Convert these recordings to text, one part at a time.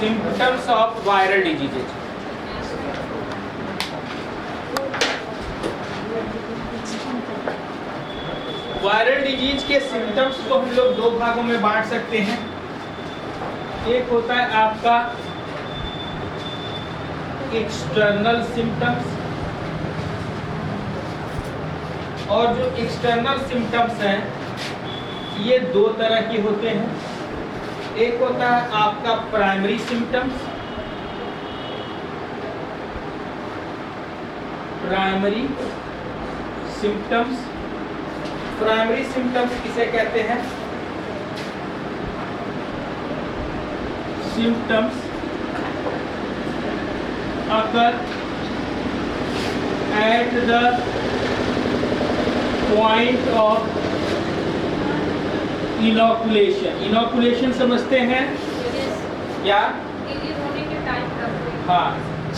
Symptoms of viral diseases. Viral disease के symptoms को हम लोग दो भागों में बांट सकते हैं। एक होता है आपका एक्सटर्नल सिम्टम्स, और जो एक्सटर्नल सिम्टम्स हैं ये दो तरह के होते हैं। एक होता है आपका primary symptoms, primary symptoms. Primary symptoms किसे कहते हैं? सिम्टम्स अगर at the point of inoculation. Inoculation समझते हैं क्या? हाँ,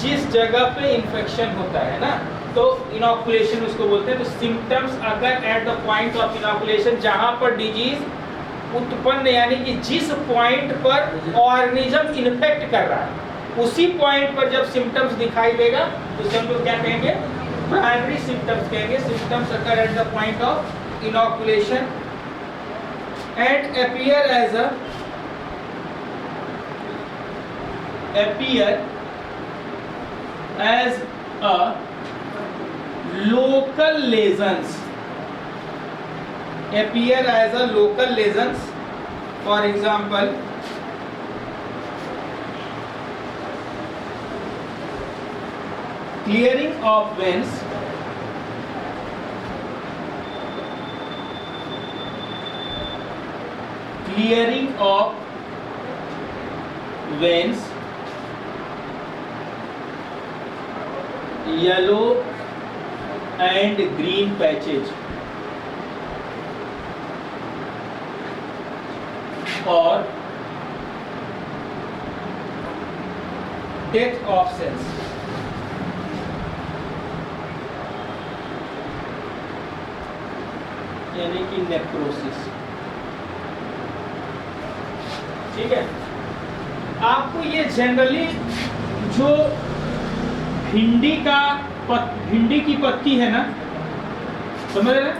जिस जगह पे इन्फेक्शन होता है ना, तो इनोकुलेशन उसको बोलते हैं। तो सिम्टम्स अगर at the point of inoculation, जहां पर डिजीज उत्पन्न, यानी कि जिस पॉइंट पर ऑर्गेनिज्म इन्फेक्ट कर रहा है उसी पॉइंट पर जब सिम्टम्स दिखाई देगा तो उसे हम लोग क्या कहेंगे? प्राइमरी सिम्टम्स कहेंगे। Symptoms occur at the point of inoculation and appear as a local lesions. Appear as a local lesions. For example, clearing of veins, clearing of veins, yellow and green patches, or death of cells. यानी कि necrosis. ठीक है, आपको ये generally जो भिंडी की पत्ती है ना, समझ रहे?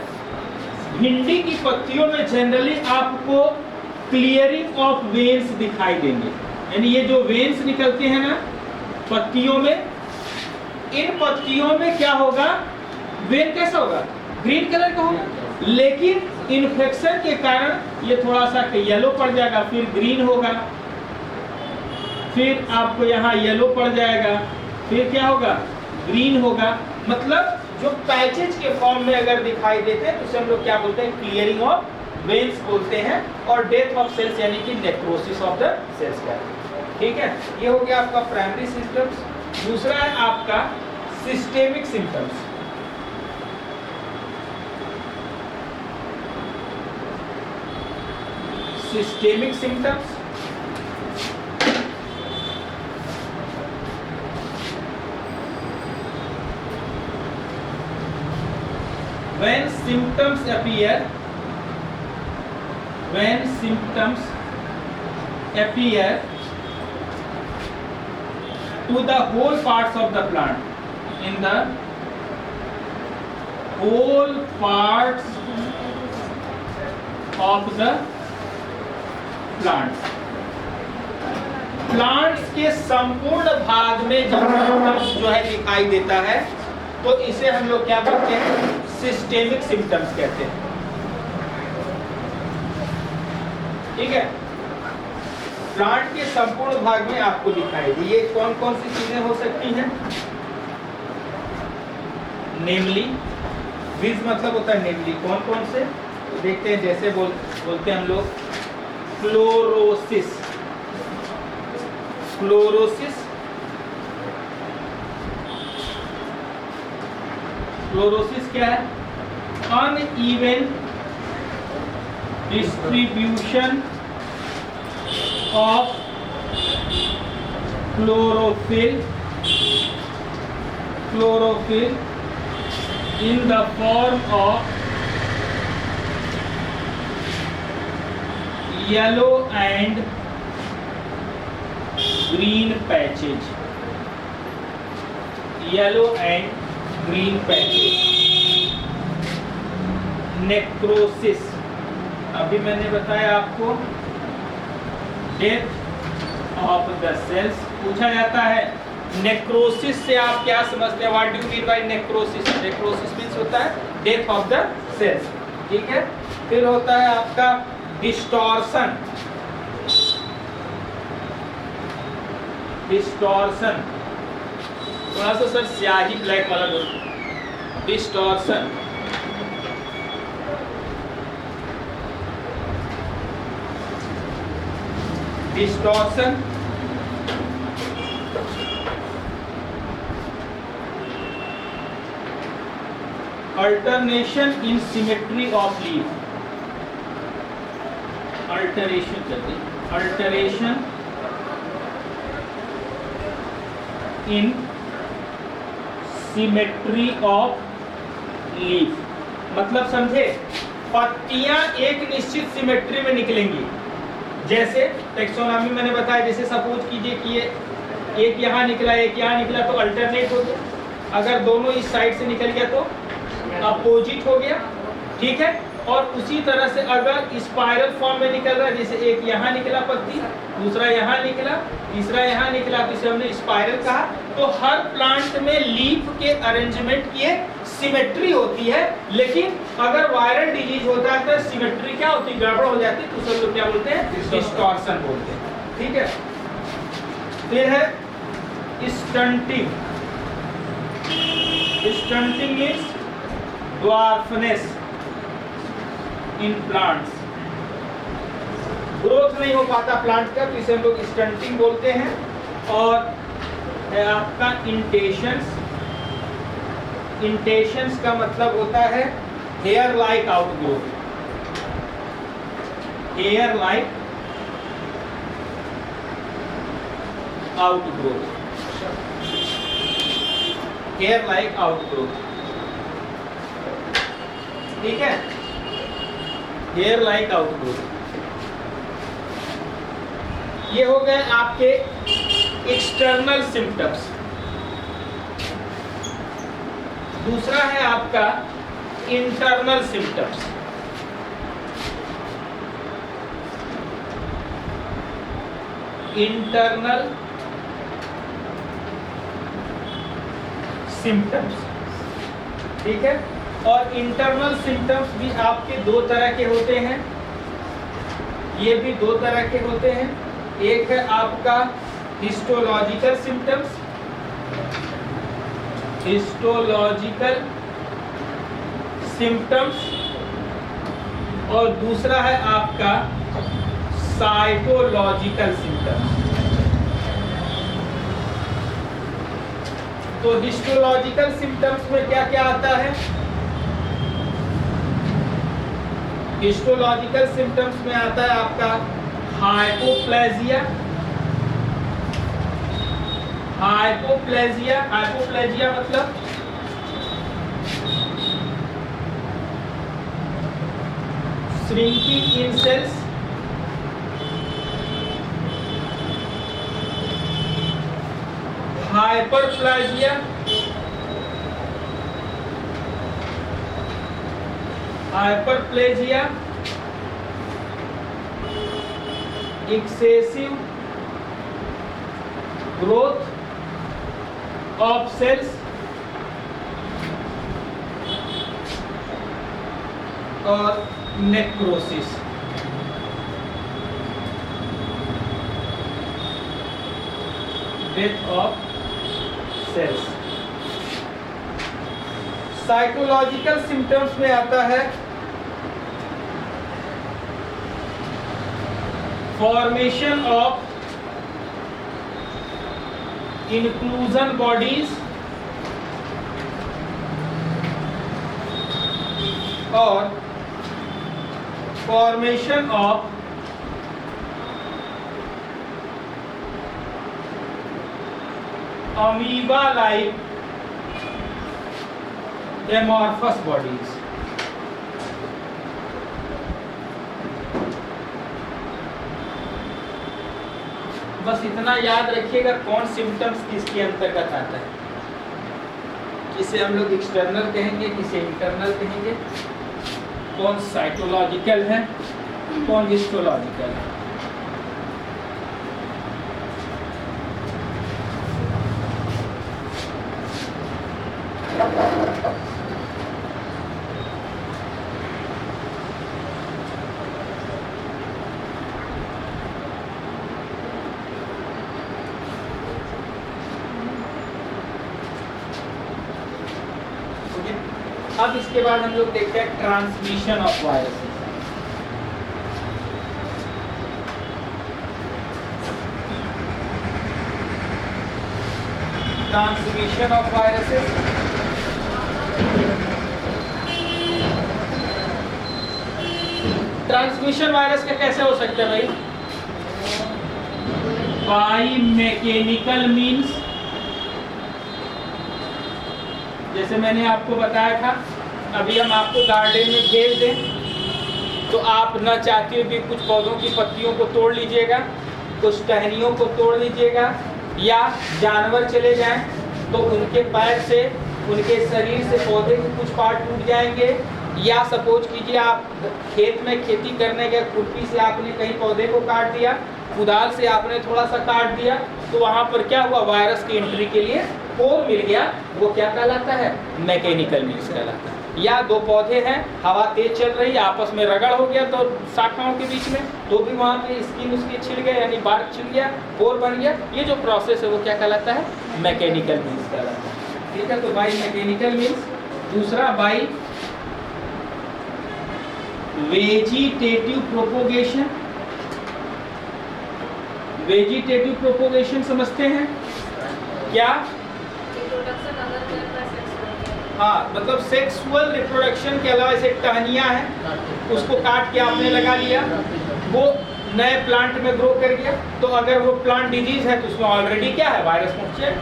भिंडी की पत्तियों में जनरली आपको क्लियरिंग ऑफ वेन्स दिखाई देंगे। यानी ये जो वेन्स निकलते हैं ना पत्तियों में, इन पत्तियों में क्या होगा? वेन कैसा होगा? ग्रीन कलर का होगा, लेकिन इन्फेक्शन के कारण ये थोड़ा सा येलो पड़ जाएगा, फिर ग्रीन होगा, फिर आपको यहाँ येलो पड़ जाएगा, फिर क्या होगा? ग्रीन होगा। मतलब जो पैचेज के फॉर्म में अगर दिखाई देते हैं तो उसे हम लोग क्या बोलते हैं? क्लियरिंग ऑफ वेन्स बोलते हैं। और डेथ ऑफ सेल्स यानी कि नेक्रोसिस ऑफ द सेल्स का। ठीक है, ये हो गया आपका प्राइमरी सिम्टम्स। दूसरा है आपका systemic symptoms. Systemic symptoms, when symptoms appear to the whole parts of the plant, in the whole parts of the plants के संपूर्ण भाग में जब सिम्टम्स जो है दिखाई देता है तो इसे हम लोग क्या बोलते हैं? सिस्टेमिक सिम्टम्स कहते हैं। ठीक है, प्लांट के संपूर्ण भाग में आपको दिखाई दे। ये कौन कौन सी चीजें हो सकती हैं? नेमली, विज मतलब होता है नेमली, कौन कौन से तो देखते हैं। जैसे बोलते हैं हम लोग क्लोरोसिस। क्लोरोसिस क्या है? Uneven distribution of chlorophyll in the form of yellow and green patches, yellow and green patches. Necrosis, अभी मैंने बताया आपको, डेथ ऑफ द सेल्स पूछा जाता है। नेक्रोसिस से आप क्या समझते हैं? What do you mean by necrosis? Necrosis means होता है डेथ ऑफ द सेल्स, ठीक है। फिर होता है आपका डिस्टॉर्शन, डिस्टॉर्शन, थोड़ा सा सर स्याही ब्लैक वाला दो, distortion. Distortion alternation in symmetry of leaf, alteration करते, alteration in symmetry of leaf, मतलब समझे, पत्तियां एक निश्चित सिमेट्री में निकलेंगी। जैसे टेक्सोनॉमी मैंने बताया, जैसे सपोज कीजिए कि ये एक यहाँ निकला एक यहाँ निकला, तो अल्टरनेट हो गया। अगर दोनों इस साइड से निकल गया तो अपोजिट हो गया, ठीक है। और उसी तरह से अगर स्पाइरल फॉर्म में निकल रहा है, जैसे एक यहाँ निकला पत्ती, दूसरा यहाँ निकला, तीसरा यहाँ निकला, तो इसे हमने स्पाइरल कहा। तो हर प्लांट में लीफ के अरेंजमेंट की सिमेट्री होती है, लेकिन अगर वायरल डिजीज होता है तो सिमेट्री क्या होती है? गड़बड़ हो जाती है, तो सब लोग क्या बोलते हैं? डिस्टॉर्शन बोलते हैं, ठीक है। फिर है stunting, stunting means dwarfness in plants, growth नहीं हो पाता प्लांट का, तो इसे हम लोग स्टंटिंग बोलते हैं। और है आपका इंटेशंस, इंटेशंस का मतलब होता है hair like outgrowth, hair like outgrowth, hair like outgrowth, ठीक है। हेयर लाइक आउटग्रोथ, ये हो गए आपके एक्सटर्नल सिम्टम्स। दूसरा है आपका इंटरनल सिम्टम्स। इंटरनल सिम्टम्स, ठीक है। और इंटरनल सिम्टम्स भी आपके दो तरह के होते हैं, ये भी दो तरह के होते हैं। एक है आपका हिस्टोलॉजिकल सिम्टम्स, हिस्टोलॉजिकल सिम्टम्स, और दूसरा है आपका साइटोलॉजिकल सिम्टम्स। तो हिस्टोलॉजिकल सिम्टम्स में क्या क्या आता है? हिस्टोलॉजिकल सिम्टम्स में आता है आपका हाइपोप्लेजिया, हाइपोप्लेजिया, हाइपोप्लेजिया मतलब shrinking in cells, hyperplasia, hyperplasia excessive growth of cells, और necrosis. Death of cells. Psychological symptoms में आता है फॉर्मेशन ऑफ inclusion bodies और formation of amoeba like amorphous bodies। बस इतना याद रखिएगा कौन सिम्टम्स किसके अंतर्गत आता है। किसे हम लोग एक्सटर्नल कहेंगे, किसे इंटरनल कहेंगे, कौन साइटोलॉजिकल है, कौन हिस्टोलॉजिकल है। अब इसके बाद हम लोग देखते हैं transmission of viruses. Transmission of viruses transmission virus का कैसे हो सकता है भाई? By mechanical means. जैसे मैंने आपको बताया था, अभी हम आपको गार्डन में भेज दें तो आप न चाहते हुए भी कुछ पौधों की पत्तियों को तोड़ लीजिएगा, कुछ टहनियों को तोड़ लीजिएगा, या जानवर चले जाएं तो उनके पैर से, उनके शरीर से पौधे के कुछ पार्ट टूट जाएंगे, या सपोज कीजिए आप खेत में खेती करने गए, खुरपी से आपने कहीं पौधे को काट दिया, कुदाल से आपने थोड़ा सा काट दिया, तो वहाँ पर क्या हुआ, वायरस की एंट्री के लिए पोर मिल गया। वो क्या कहलाता है? मैकेनिकल मीन्स कहलाता है। या दो पौधे हैं, हवा तेज चल रही है, आपस में रगड़ हो गया तो शाखाओं के बीच में, तो भी वहाँ पे स्किन उसकी छिल गया, यानी बार्क छिल गया, पोर बन गया। ये जो प्रोसेस है वो क्या कहलाता है? मैकेनिकल मीन्स कहलाता है। ठीक है, तो बाई मैकेनिकल मीन्स। दूसरा by vegetative propagation. Vegetative propagation समझते हैं क्या? हाँ, मतलब सेक्सुअल रिप्रोडक्शन के अलावा ऐसे टहनियाँ हैं, उसको काट के आपने लगा लिया, वो नए प्लांट में ग्रो कर गया, तो अगर वो प्लांट डिजीज है तो उसमें ऑलरेडी क्या है? वायरस पहुंच जाएगा।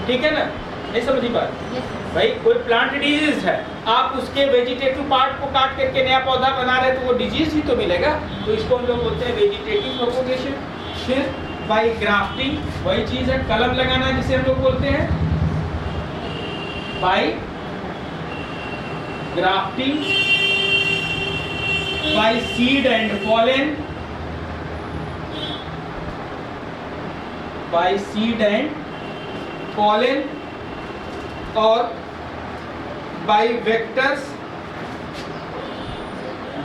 ठीक है ना? नहीं समझी बात? भाई कोई प्लांट डिजीज है, आप उसके वेजिटेटिव पार्ट को काट करके नया पौधा बना रहे तो वो डिजीज ही तो मिलेगा, तो इसको हम लोग बोलते हैं वेजिटेटिव प्रोपोगेशन। फिर बाई ग्राफ्टिंग, वही चीज है, कलम लगाना जिसे हम लोग बोलते हैं by grafting. By seed and pollen, by seed and pollen, और by vectors,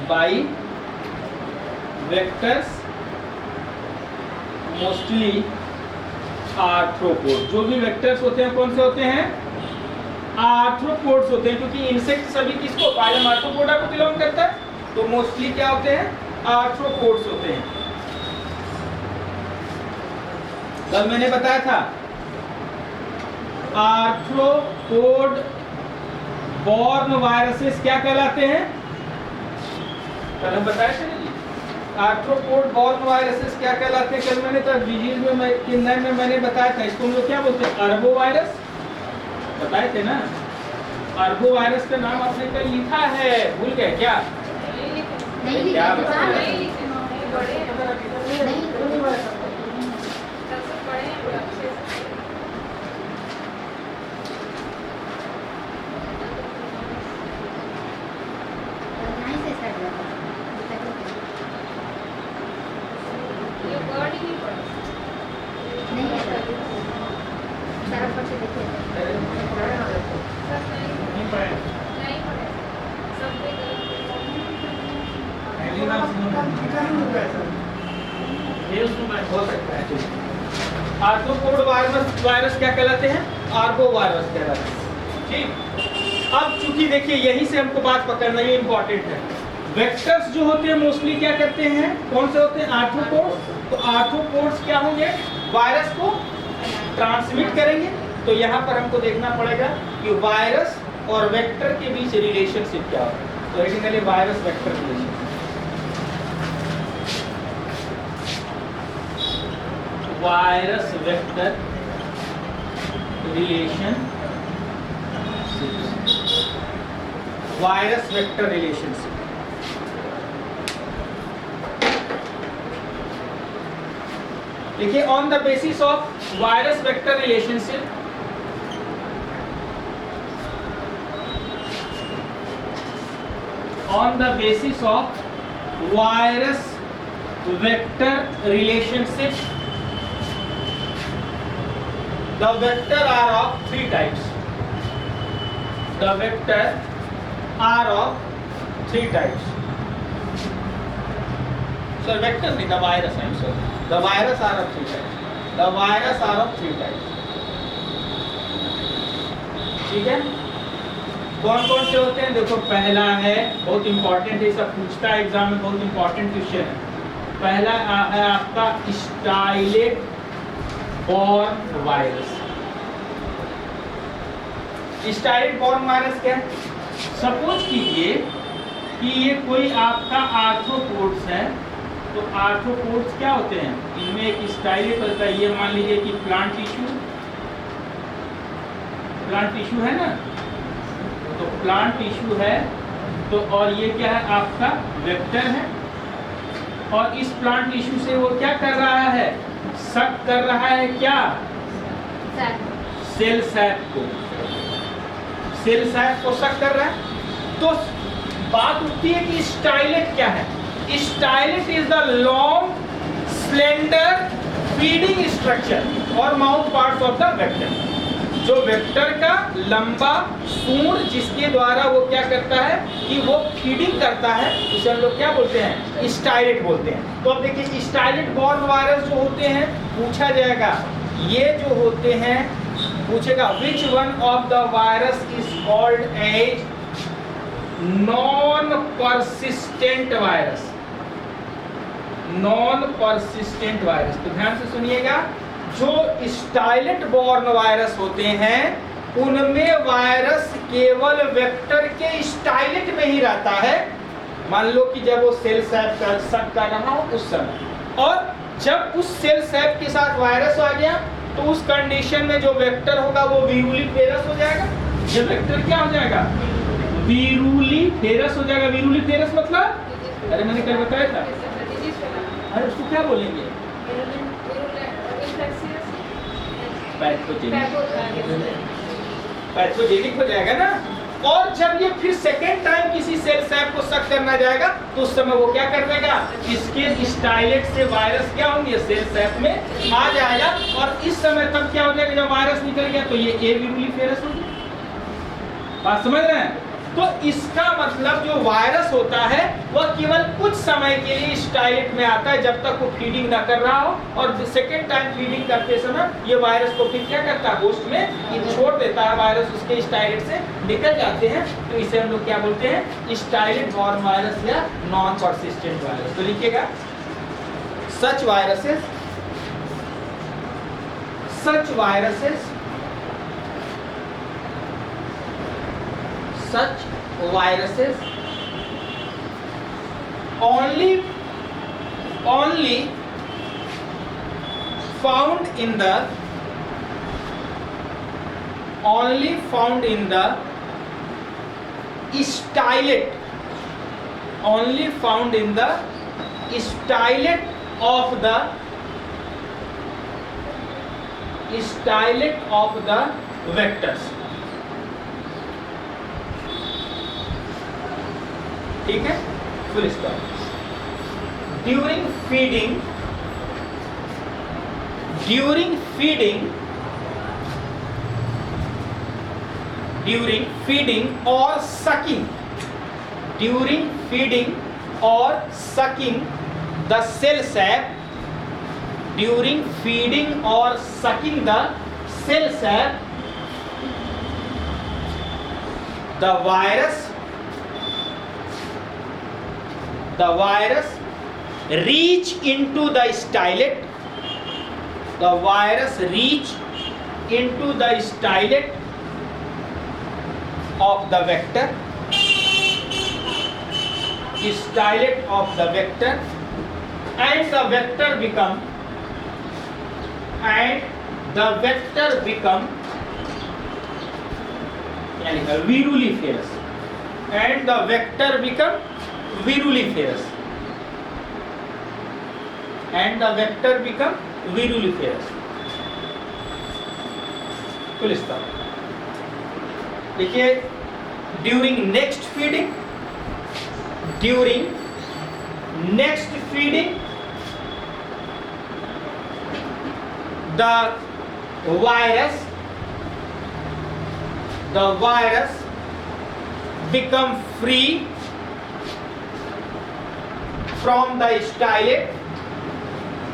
by vectors mostly arthropod. जो भी वेक्टर्स होते हैं कौन से होते हैं? आर्थ्रोपोड्स होते हैं, क्योंकि इंसेक्ट सभी किसको? फाइलम आर्थ्रोपोडा को बिलोंग करता है, तो मोस्टली क्या होते हैं? आर्थ्रोपोड्स होते हैं। कल मैंने बताया था आर्थ्रोपोड बॉर्न वायरसेस क्या कहलाते हैं? कल हम बताए थे जी, आर्थ्रोपोड बॉर्न वायरसेस क्या कहलाते हैं? कल मैंने तो डिजीज में मैंने बताया था, इसको हम लोग क्या बोलते हैं? अर्बो वायरस बताए थे ना। अर्बो वायरस का नाम आपने कल लिखा है, भूल गए क्या? नहीं क्या आर्थ्रोपोड वायरस क्या कहलाते हैं? आर्बो वायरस कहलाते हैं। ठीक, अब चूंकि देखिए यहीं से हमको बात पकड़ना ये इंपॉर्टेंट है। वेक्टर्स जो होते हैं मोस्टली क्या करते हैं? कौन से होते हैं? आर्थ्रोपोड्स। तो आर्थ्रोपोड्स क्या होंगे? वायरस को ट्रांसमिट करेंगे। तो यहाँ पर हमको देखना पड़ेगा कि वायरस और वेक्टर के बीच रिलेशनशिप क्या होगा। तो रेटिनली virus vector relation, virus vector relation, virus vector relationship. देखिए on the basis of virus vector relationship, on the basis of virus vector relationship, the vector are of three types, the vector are of three types, sir vector नहीं, the virus, I am sorry, the virus are of three types, the virus are of three types. ठीक है, कौन कौन से होते हैं? देखो पहला है, बहुत इंपॉर्टेंट है, सब पूछता है एग्जाम में, बहुत इंपॉर्टेंट क्वेश्चन है। पहला है आपका stylet born virus. Stylet born virus क्या है? सपोज कीजिए कि ये कोई आपका आर्थ्रोपोड्स है, तो आर्थ्रोपोड्स क्या होते हैं? इनमें एक स्टाइलेट होता है। ये मान लीजिए कि प्लांट टिश्यू है ना, तो प्लांट टिश्यू है, तो और ये क्या है? आपका वेक्टर है, और इस प्लांट टिश्यू से वो क्या कर रहा है? सक कर रहा है क्या? सेल सैप को, सेल सैप को सक कर रहा है। तो बात उठती है कि स्टाइलेट क्या है? Stylet is the long slender feeding structure और mouth parts of the vector. जो वेक्टर का लंबा सूंड जिसके द्वारा वो क्या करता है कि वो फीडिंग करता है, उसे हम लोग क्या बोलते हैं? स्टाइलेट बोलते हैं। तो अब देखिए स्टाइलेट बॉर्न वायरस जो होते हैं, पूछा जाएगा ये जो होते हैं, पूछेगा which one of the virus is called as non persistent virus, non persistent virus. तो ध्यान से सुनिएगा, जो स्टाइलेट बॉर्न वायरस होते हैं उनमें वायरस केवल वेक्टर के स्टाइलेट में ही रहता है। मान लो कि जब वो सेल सैप का सक कर रहा हो उस समय, और जब उस सेल सैप के साथ वायरस आ गया तो उस कंडीशन में जो वेक्टर होगा वो वीरुलिफेरस हो जाएगा। ये वेक्टर क्या हो जाएगा? वीरुलिफेरस हो जाएगा। वीरुलिफेरस मतलब, अरे मैंने कल बताया था, अरे उसको क्या बोलेंगे? पैथोजेनिक हो जाएगा ना। और जब ये फिर सेकेंड टाइम किसी सेल सैप को सक करना जाएगा तो उस समय वो क्या कर देगा? इसके स्टाइलेट से वायरस क्या होंगे? सेल सैप में आ जाएगा, और इस समय तब क्या हो जाएगा? जब वायरस निकल गया तो ये एविरुलिफेरस हो जाएगा। बात समझ रहे हैं? तो इसका मतलब जो वायरस होता है वह केवल कुछ समय के लिए स्टाइलेट में आता है, जब तक वो फीडिंग ना कर रहा हो, और सेकेंड टाइम फीडिंग करते समय ये वायरस को फिर क्या करता है? होस्ट में छोड़ देता है, वायरस उसके स्टाइलेट से निकल जाते हैं। तो इसे हम लोग क्या बोलते हैं? स्टाइलेट बॉर्न वायरस या नॉन परसिस्टेंट वायरस। तो लिखिएगा सच viruses, such viruses only found in the stylate, only found in the stylate of the vectors। ठीक है, फुल स्टॉप। ड्यूरिंग फीडिंग और sucking, the cell sap, during feeding और sucking the cell sap, the virus reach into the stylet, of the vector, and the vector become viruliferous, and the vector become viruliferous, and the vector become viruliferous. Full stop. देखिए, during next feeding the virus become free from the stylet.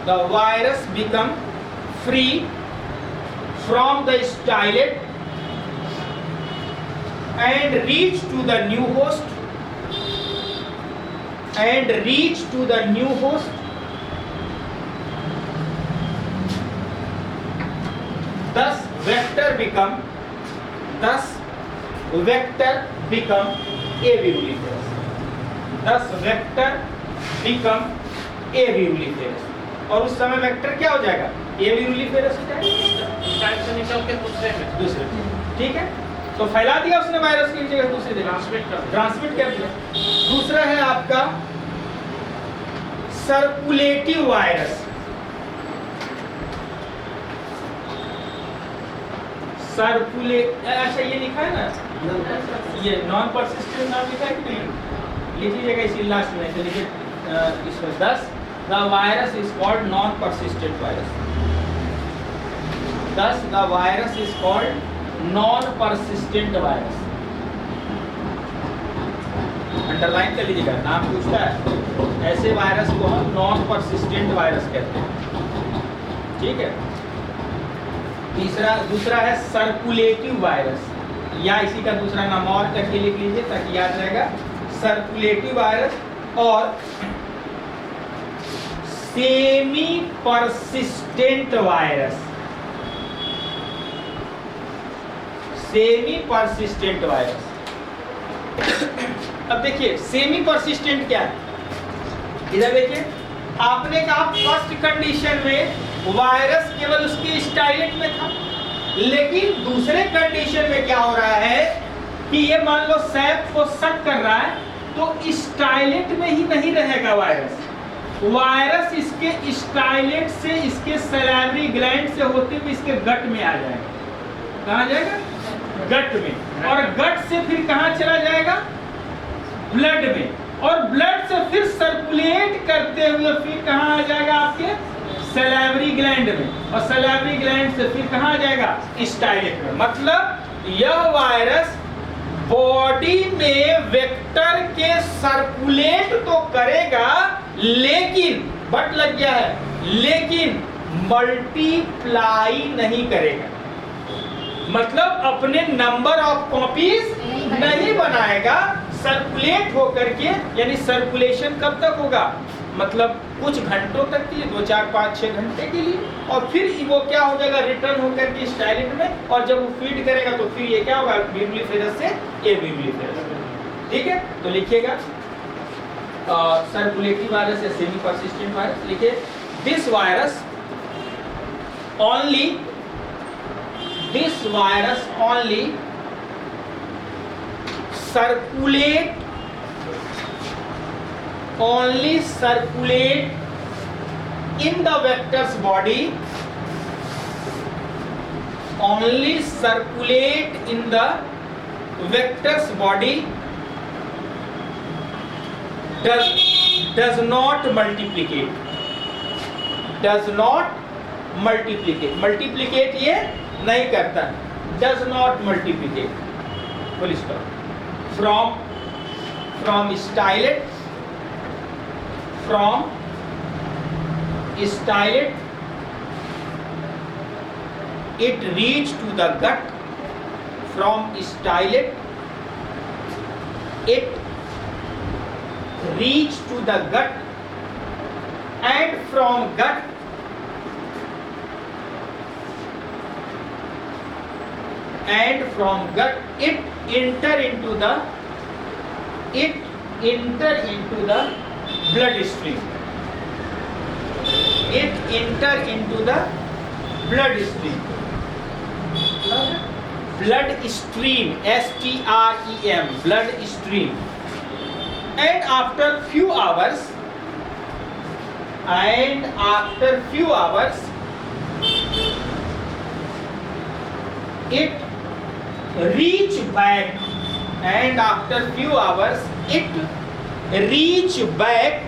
The virus become free from the stylet and reach to the new host thus vector become aviruliferous। और उस समय vector क्या हो जाएगा? aviruliferous हो जाएगा, type से निकल के दूसरे में। ठीक है। तो फैला दिया उसने वायरस की जगह दूसरी जगह, ट्रांसमिट कर दिया। दूसरा है आपका सर्कुलेटिव वायरस। अच्छा ये लिखा है ना, ये नॉन परसिस्टेंट नाम लिखा है कि नहीं? लिखिएगा इसी लास्ट में, तो लिखिए इसमें 10 the virus is called non persistent virus. 10 the virus is called non persistent virus. Underline कर लीजिएगा, नाम पूछता है ऐसे वायरस को हम नॉन परसिस्टेंट वायरस कहते हैं। ठीक है। दूसरा है सर्कुलेटिव वायरस, या इसी का दूसरा नाम और करके लिख लीजिए ताकि याद रहेगा। सर्कुलेटिव वायरस और सेमी परसिस्टेंट वायरस। अब देखिए सेमी परसिस्टेंट क्या है। इधर देखिए, आपने कहा फर्स्ट कंडीशन में वायरस केवल उसके स्टाइलेट में था, लेकिन दूसरे कंडीशन में क्या हो रहा है कि ये मान लो सैप को सक कर रहा है, तो स्टाइलेट में ही नहीं रहेगा वायरस इसके स्टाइलेट से, इसके सैलावरी ग्लैंड से होते हुए इसके गट में आ जाएगा। कहाँ जाएगा? गट में। और गट से फिर कहाँ चला जाएगा? ब्लड में। और ब्लड से फिर सर्कुलेट करते हुए फिर कहाँ आ जाएगा? आपके सैलावरी ग्लैंड में। और सैलावरी ग्लैंड से फिर कहाँ आ जाएगा? स्टाइलेट में। मतलब यह वायरस बॉडी में वेक्टर के सर्कुलेट तो करेगा, लेकिन बट लग गया है, लेकिन मल्टीप्लाई नहीं करेगा। मतलब अपने नंबर ऑफ कॉपीज नहीं बनाएगा, सर्कुलेट होकर के। यानी सर्कुलेशन कब तक होगा? मतलब कुछ घंटों तक के लिए, 2, 4, 5, 6 घंटे के लिए, और फिर वो क्या हो जाएगा? रिटर्न होकर के स्टाइलेट में। और जब वो फीड करेगा तो फिर ये क्या होगा? वीरुलिफेरस से एवीरुलिफेरस। ठीक है, तो लिखिएगा सर्कुलेटिव वायरस या सेमी परसिस्टेंट वायरस। लिखिए this virus only circulate in the vector's body, does not multiplicate ये नहीं करता, does not multiplicate, full stop। from stylet it reach to the gut, from stylet it reach to the gut, and from gut it enter into the bloodstream. Bloodstream, STREAM, bloodstream. And after few hours it reach back, and after few hours it reach back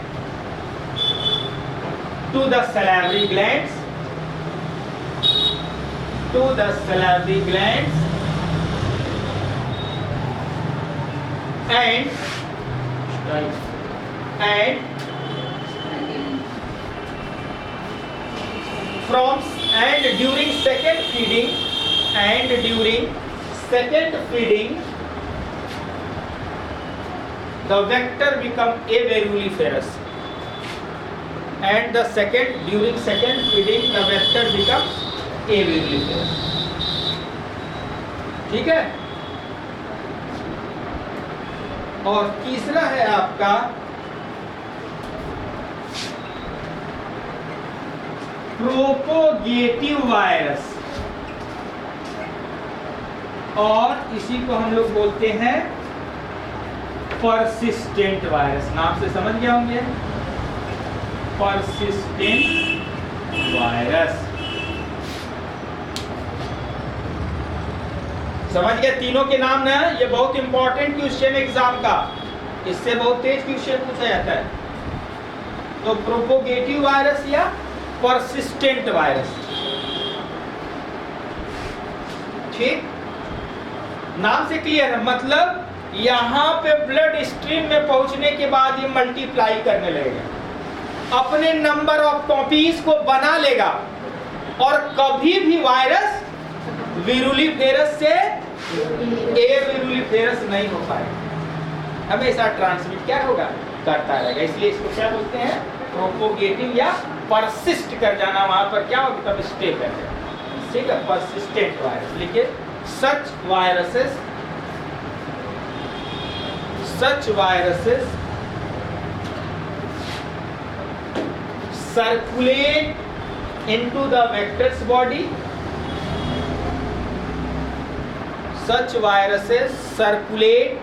to the salivary glands, to the salivary glands, and from and during second feeding, the vector become aviruliferous, and during second feeding the vector becomes aviruliferous. ठीक है। और तीसरा है आपका प्रोपोगेटिव virus, और इसी को हम लोग बोलते हैं परसिस्टेंट वायरस। नाम से समझ गए होंगे, परसिस्टेंट वायरस। समझ गए तीनों के नाम ना, ये बहुत इंपॉर्टेंट क्वेश्चन एग्जाम का, इससे बहुत तेज क्वेश्चन पूछा जाता है। तो प्रोपोगेटिव वायरस या परसिस्टेंट वायरस, ठीक, नाम से क्लियर है। मतलब यहाँ पे ब्लड स्ट्रीम में पहुंचने के बाद ये मल्टीप्लाई करने लगेगा, अपने नंबर ऑफ कॉपीज को बना लेगा, और कभी भी वायरस विरुलिफेरस से एविरुलिफेरस नहीं हो पाएगा, हमेशा ट्रांसमिट क्या होगा, करता रहेगा। इसलिए इसको क्या बोलते हैं, प्रोपोगेटिव या परसिस्ट कर जाना, वहां पर क्या होगा, तब स्टे कर जाएगा, ठीक है। परसिस्टेंट वायरस लिखिए, such viruses circulate into the vector's body. Such viruses circulate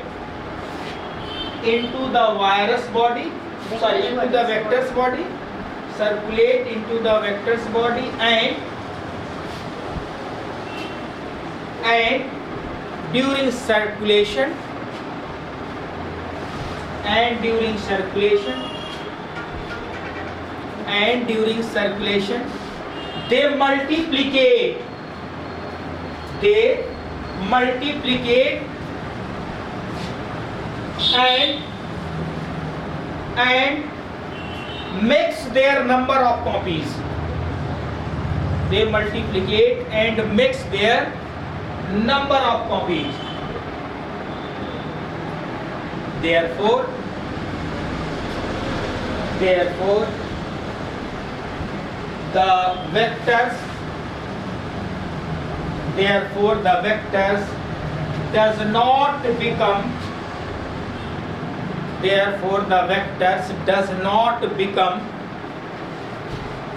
into the virus body, sorry, into the vector's body, circulate into the vector's body, and during circulation, they multiplicate and mix their number of copies. They multiplicate and mix their number of copies. Therefore the vectors does not become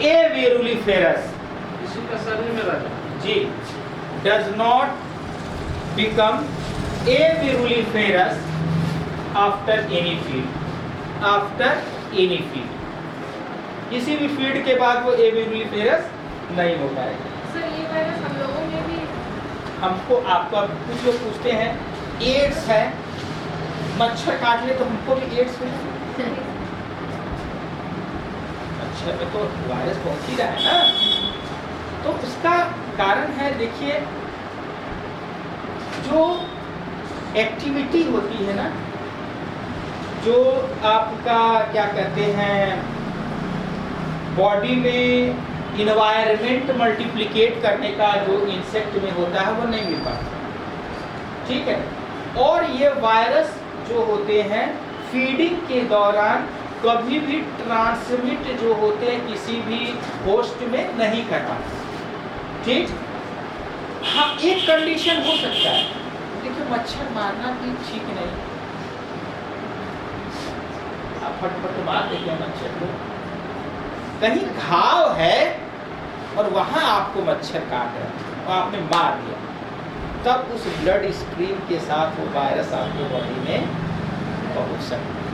aviruliferous, इसी का शरीर में रहता जी, does not become aviruliferous after any feed, किसी भी feed के बाद वो एविरुलिफेरस नहीं हो पाएगा। सर ये वायरस हम लोगों में भी, हमको आपको कुछ लोग पूछते हैं एड्स है, मच्छर काट ले तो हमको भी एड्स हुई, मच्छर में तो वायरस पहुंच ही रहा है ना। तो उसका कारण है, देखिए जो एक्टिविटी होती है ना, जो आपका क्या कहते हैं बॉडी में इन्वायरमेंट मल्टीप्लिकेट करने का जो इंसेक्ट में होता है वो नहीं मिल पाता, ठीक है। और ये वायरस जो होते हैं फीडिंग के दौरान कभी भी ट्रांसमिट जो होते हैं किसी भी होस्ट में नहीं कर पाते, ठीक। हाँ एक कंडीशन हो सकता है, देखिए मच्छर मारना भी ठीक नहीं, आप फटफट मार देते हैं मच्छर को, कहीं घाव है और वहां आपको मच्छर काट रहा है और आपने मार दिया, तब उस ब्लड स्ट्रीम के साथ वो वायरस आपके बॉडी में पहुंच सकता है,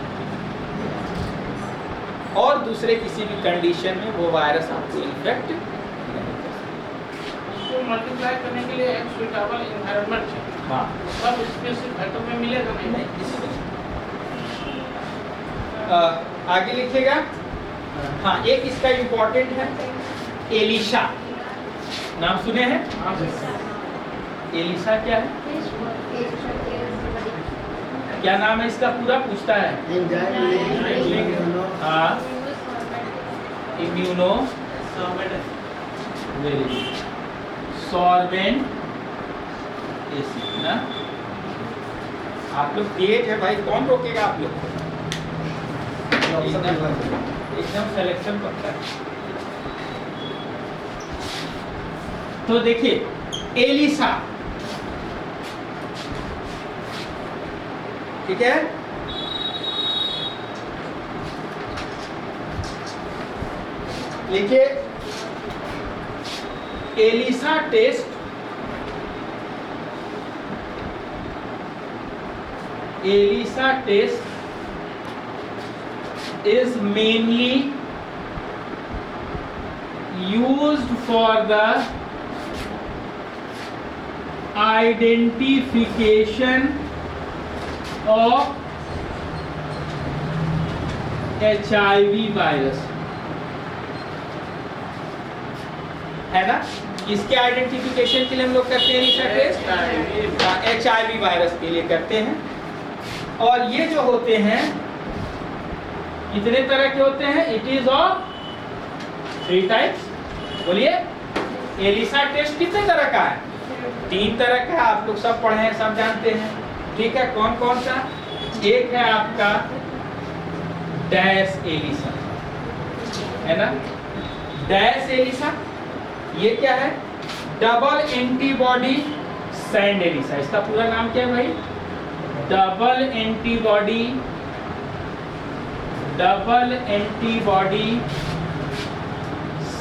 और दूसरे किसी भी कंडीशन में वो वायरस आपको इन्फेक्ट नहीं कर सकता। मल्टीप्लाई करने के लिए एक सुइटेबल एनवायरनमेंट चाहिए। हाँ सब स्पेसिफिक वेक्टर में मिलेगा नहीं। आगे लिखेगा। हाँ एक इसका इम्पोर्टेंट है एलिशा, नाम सुने हैं? एलिशा क्या है? क्या नाम है इसका पूरा? पूछता है। हाँ इम्यूनो सॉर्बेंट एसिड ना। आप लोग तेज है भाई, कौन रोकेगा आप लोग को? एकदम सिलेक्शन करता है। तो देखिए एलिशा, ठीक है, लिखिए ELISA test is mainly used for the identification of HIV virus, है ना? इसके आइडेंटिफिकेशन के लिए हम लोग करते हैं एलिशा टेस्ट, HIV वायरस के लिए करते हैं। और ये जो होते हैं कितने तरह के होते हैं? It is of 3 types. बोलिए एलिशा टेस्ट कितने तरह का है? 3 तरह का। आप लोग सब पढ़े हैं, सब जानते हैं, ठीक है। कौन कौन सा? एक है आपका डैश एलिशा, है ना? डैश एलिशा ये क्या है? Double antibody sand Elisha. इसका पूरा नाम क्या है भाई? डबल एंटीबॉडी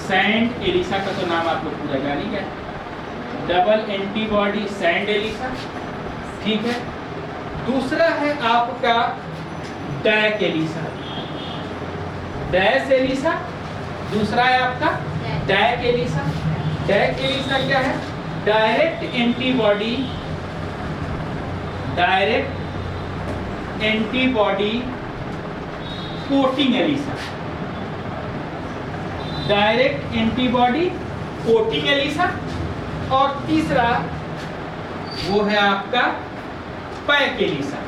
सैंड एलिशा का तो नाम आप लोग पूरा जानी क्या है? डबल एंटीबॉडी सैंड एलिशा, ठीक है। दूसरा है आपका डैक एलिशा, डैश एलिशा। दूसरा है आपका डैक एलिशा। डैक एलिशा क्या है? Direct antibody coating Elisha, direct antibody coating Elisha. और तीसरा वो है आपका पैक एलिशा।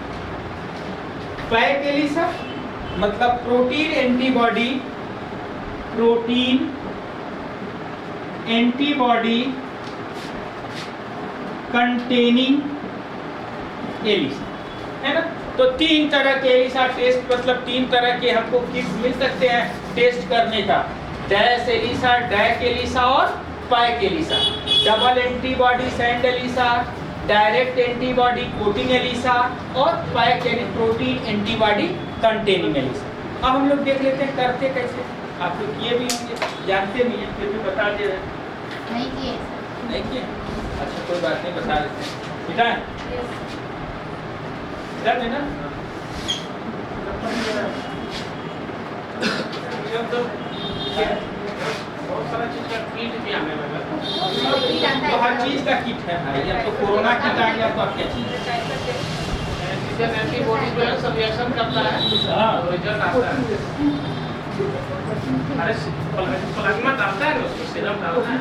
पैक एलिशा मतलब प्रोटीन एंटीबॉडी कंटेनिंग एलिशा, है ना? तो 3 तरह के एलिशा टेस्ट, मतलब 3 तरह के हमको किट्स मिल सकते हैं टेस्ट करने का। डैश एलिशा, डैक एलिशा और pack Elisha. Double antibody sand Elisha, direct antibody coating Elisha और पैक यानी प्रोटीन एंटीबॉडी कंटेनिंग एलिशा। अब हम लोग देख लेते हैं करते कैसे। आप लोग किए भी होंगे, जानते भी हैं, फिर भी बता दे रहे हैं। नहीं किए? अच्छा कोई बात नहीं, बता देते हैं। ठीक है, डन है ना? बहुत सारा चीज का किट भी आने लगा। तो हर चीज का किट है भाई। अब तो कोरोना किट आ गया तो अब क्या चीज? एंटीबॉडी जो है सब रिएक्शन करता है, हाँ। रिजल्ट आता है। अरे प्लाज्मा डालता है ना, उसमें सीरम डालता है,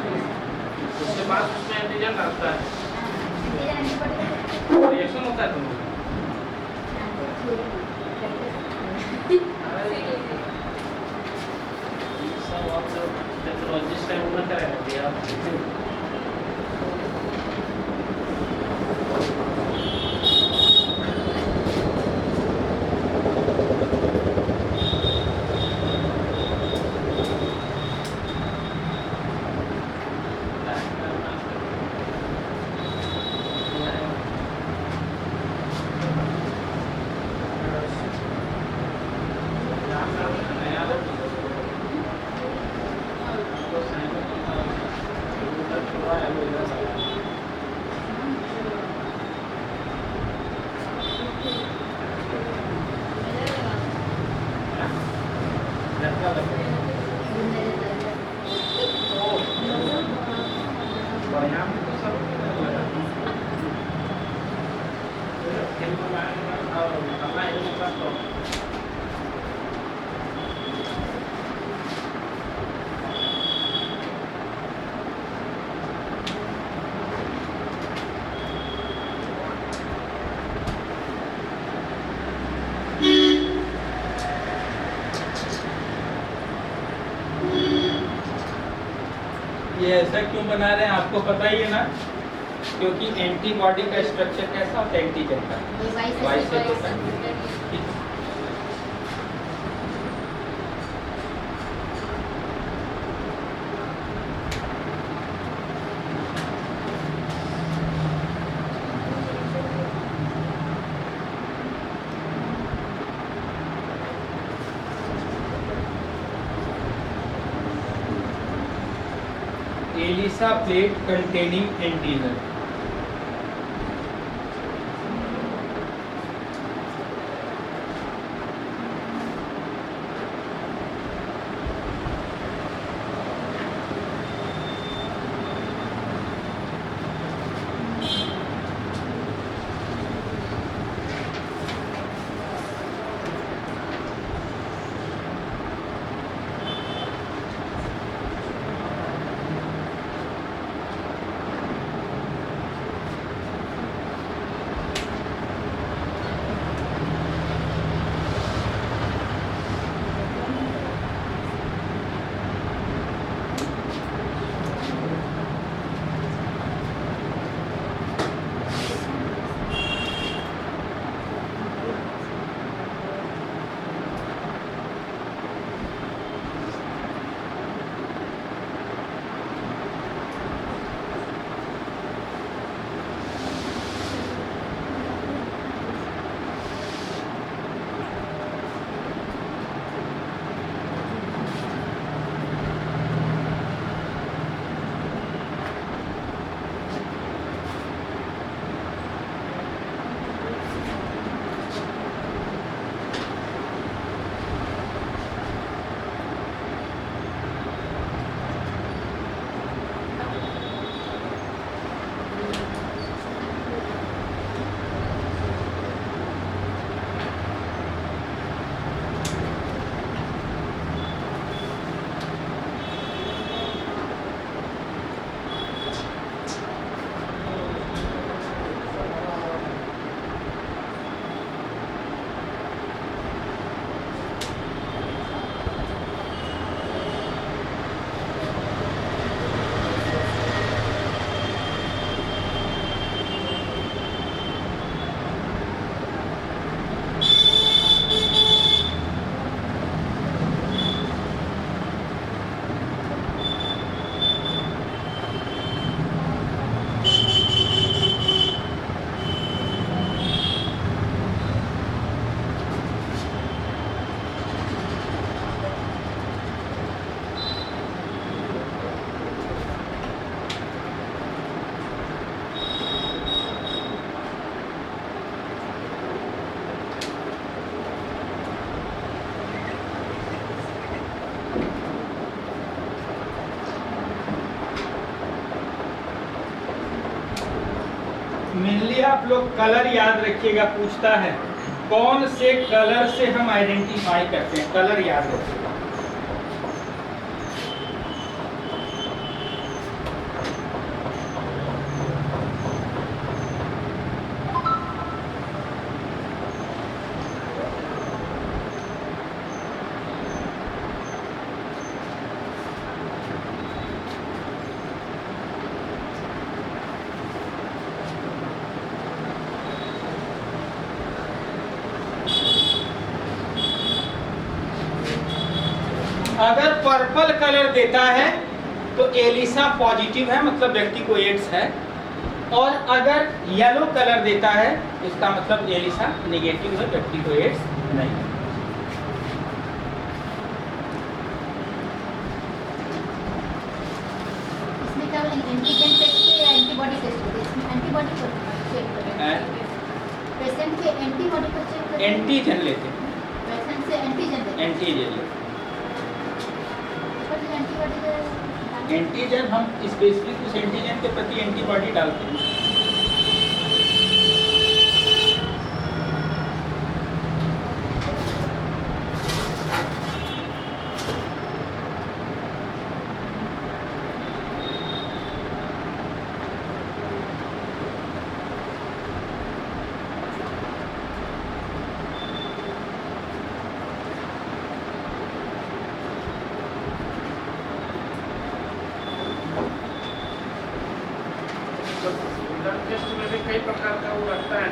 उसके बाद उसमें एंटीजन डालता है, रिएक्शन होता है दोनों। सब आप लोग टेक्नोलॉजिस्ट टाइम में करेंगे आप। यहाँ पे तो सब लगा खेल में आएगा और अपना एक बात तो ये ऐसा क्यों बना रहे हैं आपको पता ही है ना, क्योंकि एंटीबॉडी का स्ट्रक्चर कैसा होता है एंटीजन का, वाई से होता है। ठीक। ELISA plate containing antigen. Mainly आप लोग कलर याद रखिएगा, पूछता है कौन से कलर से हम आइडेंटिफाई करते हैं, कलर याद रखिएगा। अगर पर्पल कलर देता है तो एलिसा पॉजिटिव है, मतलब व्यक्ति को एड्स है, और अगर येलो कलर देता है इसका मतलब एलिसा नेगेटिव है, व्यक्ति को एड्स नहीं है। इसमें क्या बोलेंगे, एंटीजन टेस्ट या एंटीबॉडी टेस्ट होते हैं? इसमें एंटीबॉडी को चेक करें, पेशेंट के एंटीबॉडी को चेक करें, एंटीजन लेते हैं, पेशेंट से एंटीजन लेते हैं, एंटीजन लेते हैं। एंटीबॉडी एंटीजन हम स्पेसिफिक उस एंटीजन के प्रति एंटीबॉडी डालते हैं। ब्लड टेस्ट में भी कई प्रकार का वो रखता है,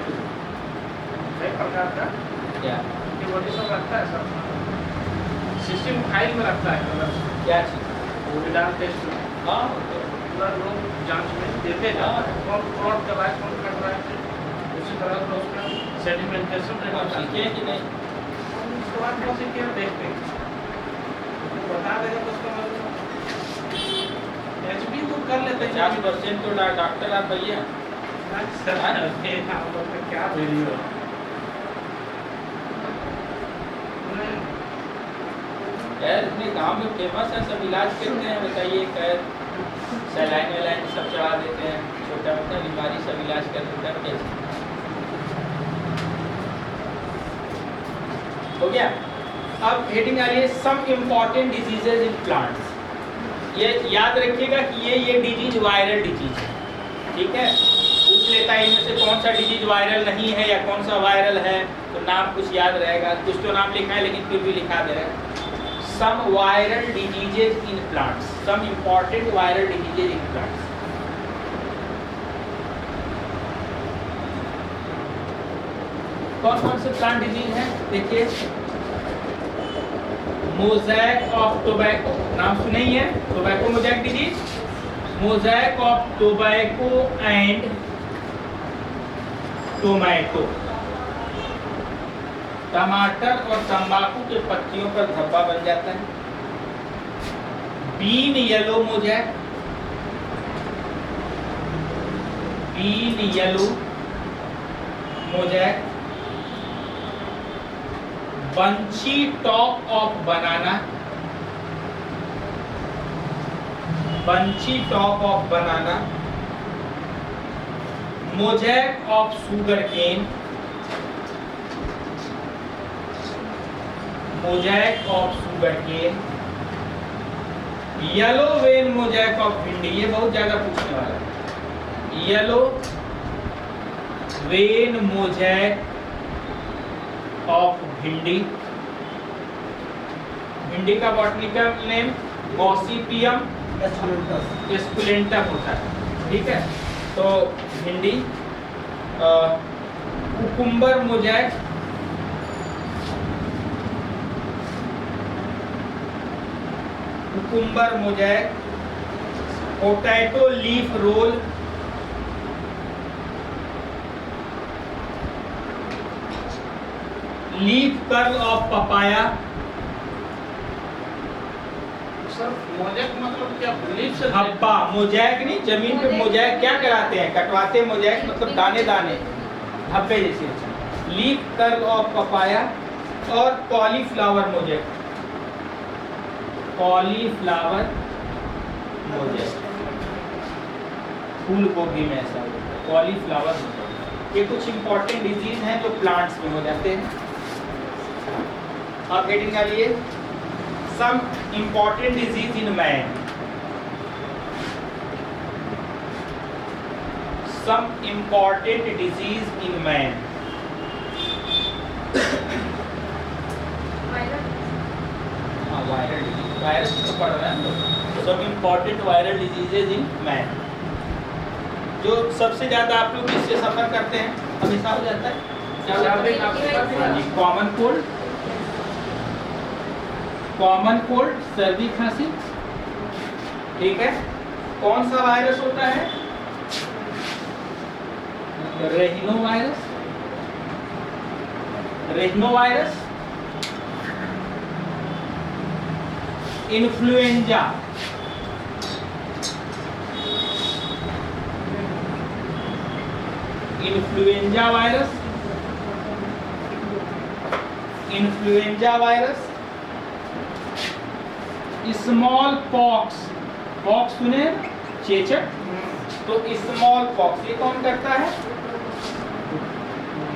कई प्रकार का क्या एंटीबॉडी सब रखता है सब, सिस्टम फाइल में रखता है अलग से। क्या चीज? विडाल टेस्ट में हाँ पूरा लोग जांच में देते जाता है कौन फ्रॉड कर रहा है कौन कर रहा है, उसी तरह से उसका सेडिमेंटेशन आप रहता है। सीखे कि नहीं? उसके बाद वो सीखे देखते हैं, तो बता देगा तो उसका मतलब एचबी तो कर लेते हैं 50% तो डॉक्टर आप भैया। सर हम लोग का क्या वीडियो यार इतने गांव में फेमस है, सब इलाज करते हैं। बताइए खैर सैलाइन वैलाइन सब चढ़ा देते हैं, छोटा मोटा बीमारी सब इलाज कर देते हैं। कैसे हो गया? अब हेडिंग आ रही है some important diseases in plants. ये याद रखिएगा कि ये डिजीज वायरल डिजीज है, ठीक है। पूछ लेता है इनमें से कौन सा डिजीज वायरल नहीं है या कौन सा वायरल है, तो नाम कुछ याद रहेगा। कुछ तो नाम लिखा है लेकिन फिर भी लिखा दे रहा है। Some viral diseases in plants, some important viral diseases in plants. कौन कौन से प्लांट डिजीज हैं देखिए। मोज़ेक ऑफ टोबैको, नाम सुने ही है, tobacco mosaic disease. Mosaic of tobacco and tomato, टमाटर और तंबाकू के पत्तियों पर धब्बा बन जाता है। Bean yellow mosaic, bean yellow mosaic. Bunchy top of banana, bunchy top of banana. Mosaic of sugar cane, mosaic of sugar cane. Yellow vein mosaic of bhindi, ये बहुत ज्यादा पूछने वाला है। येलो वेन मोज़ेक ऑफ भिंडी। भिंडी का बॉटनिकल नेम गॉसिपियम एस्कुलेंटम होता है, ठीक है। तो भिंडी। Cucumber mosaic, cucumber mosaic. Potato leaf roll, leaf curl of papaya. Sir mosaic मतलब क्या लीफ से धब्बा, मोज़ेक नहीं, जमीन पे मोज़ेक क्या कराते हैं, कटवाते हैं। मोज़ेक मतलब दाने दाने धब्बे जैसे। लीफ कर्ल ऑफ पपाया और कॉलीफ्लावर मोज़ेक, कॉलीफ्लावर मोज़ेक। फूल गोभी में ऐसा होता है, कॉलीफ्लावर मोज़ेक। ये कुछ इंपॉर्टेंट डिजीज हैं जो प्लांट्स में हो जाते हैं। अब हेडिंग आ रही है some important disease in man, some important disease in man. Viral disease, virus तो पढ़ रहे हैं। Some important viral diseases in man. जो सबसे ज्यादा आप लोग इससे सफर करते हैं, हमेशा हो जाता है क्या होता है? कॉमन कोल्ड, कॉमन कोल्ड, सर्दी खांसी, ठीक है। कौन सा वायरस होता है? Rhino virus, rhino virus. Influenza, influenza virus, influenza virus. Small pox, pox सुने, चेचक, तो स्मॉल पॉक्स ये कौन करता है?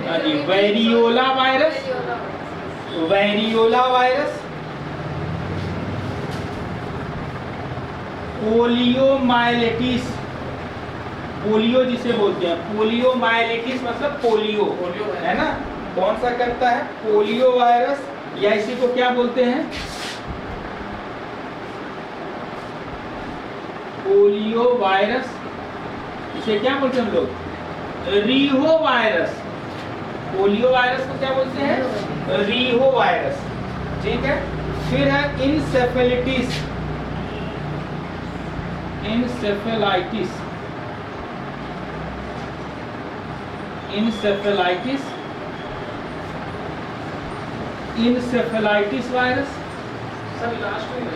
अरे variola virus, variola virus, poliomyelitis, polio जिसे बोलते हैं, पोलियोमाइलिटिस मतलब पोलियो, पोलियो है ना, कौन सा करता है? पोलियो वायरस, या इसी को क्या बोलते हैं? पोलियो वायरस, इसे क्या बोलते हैं हम लोग? रीहो वायरस। पोलियो वायरस को क्या बोलते हैं? रीहो वायरस, ठीक है। फिर है encephalitis, encephalitis, encephalitis, encephalitis virus. Sir last में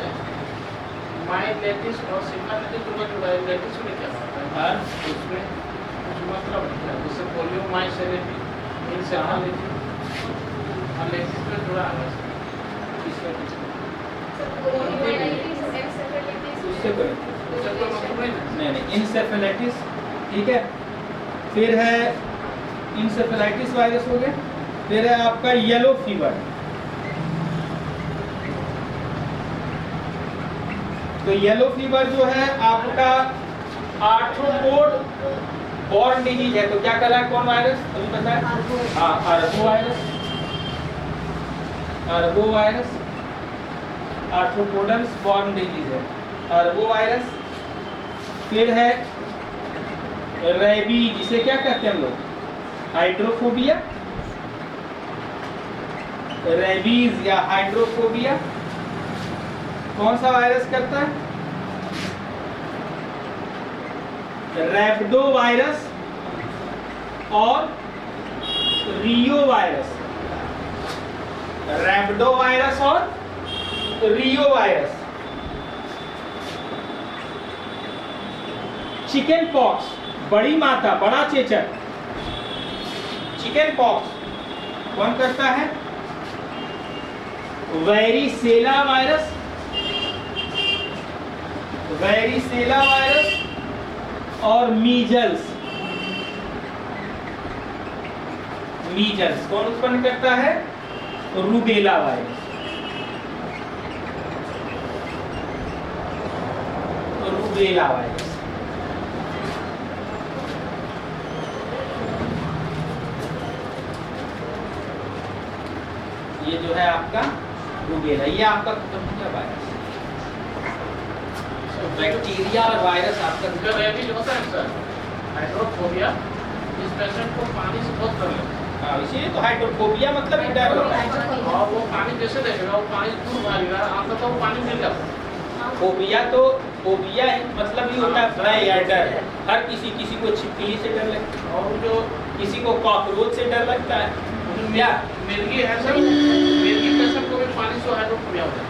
माइलेटिस और सिम्बालिटिस दोनों जो माइलेटिस में क्या होता है? हाँ। उसमें कुछ मतलब नहीं है, जैसे पोलियो माइसेलेटिस, इंसेफेलाइटिस और लेटिस में जुड़ा है उससे कोई उससे कोई मतलब नहीं है। नहीं, इंसेफेलाइटिस, ठीक है। फिर है इंसेफेलाइटिस वायरस हो गया। फिर है आपका येलो फीवर, तो येलो फीवर जो है आपका आर्थ्रोपोड बॉर्न डिजीज है, तो क्या कहला है? कौन वायरस अभी पता है? हाँ, अर्बो वायरस, अर्बो वायरस, आर्थ्रोपोडन्स बॉर्न डिजीज है, अर्बो वायरस। फिर है रेबीज, जिसे क्या कहते हैं हम लोग? हाइड्रोफोबिया, रेबीज या हाइड्रोफोबिया कौन सा वायरस करता है? रैप्डो वायरस और रियो वायरस, रैप्डो वायरस और रियो वायरस। चिकन पॉक्स, बड़ी माता, बड़ा चेचक, चिकन पॉक्स कौन करता है? वेरिसेला वायरस, वेरिसेला वायरस और मीजल्स, मीजल्स कौन उत्पन्न करता है? Rubella virus, rubella virus. ये जो है आपका रूबेला, ये आपका खत्म हो गया वायरस। बैक्टीरिया और वायरस आपका अगर रेबीज होता है सर, हाइड्रोफोबिया, इस पेशेंट को पानी से बहुत डर लगता है। हाँ, इसीलिए तो हाइड्रोफोबिया मतलब ही डर होता है। और वो पानी जैसे देखेगा वो पानी दूर भागेगा, आपका तो वो पानी मिल जाता है। फोबिया तो फोबिया मतलब ही होता है भय या डर। हर किसी को छिपकली से डर लगता है, और जो किसी को कॉकरोच से डर लगता है। क्या मिर्गी है सर, मिर्गी पेशेंट को भी पानी से हाइड्रोफोबिया होता है।